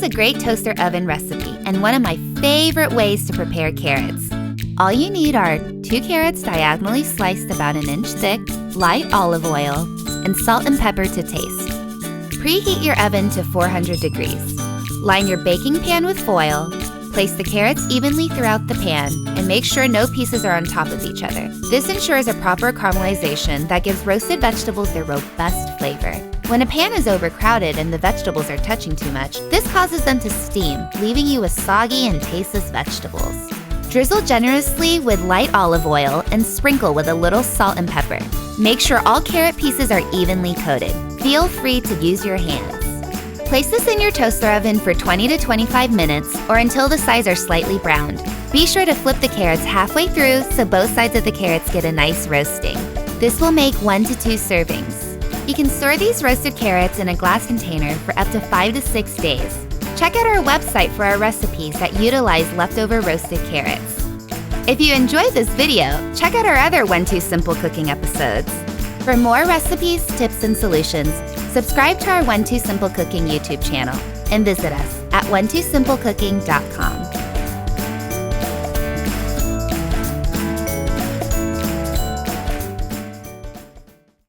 a great toaster oven recipe and one of my favorite ways to prepare carrots. All you need are 2 carrots diagonally sliced about 1 inch thick, light olive oil, and salt and pepper to taste. Preheat your oven to 400 degrees. Line your baking pan with foil. Place the carrots evenly throughout the pan and make sure no pieces are on top of each other. This ensures a proper caramelization that gives roasted vegetables their robust flavor. When a pan is overcrowded and the vegetables are touching too much, this causes them to steam, leaving you with soggy and tasteless vegetables. Drizzle generously with light olive oil and sprinkle with a little salt and pepper. Make sure all carrot pieces are evenly coated. Feel free to use your hands. Place this in your toaster oven for 20 to 25 minutes or until the sides are slightly browned. Be sure to flip the carrots halfway through so both sides of the carrots get a nice roasting. This will make 1 to 2 servings. You can store these roasted carrots in a glass container for up to 5 to 6 days. Check out our website for our recipes that utilize leftover roasted carrots. If you enjoyed this video, check out our other 1-2 Simple Cooking episodes. For more recipes, tips, and solutions, subscribe to our 1-2 Simple Cooking YouTube channel and visit us at 12simplecooking.com.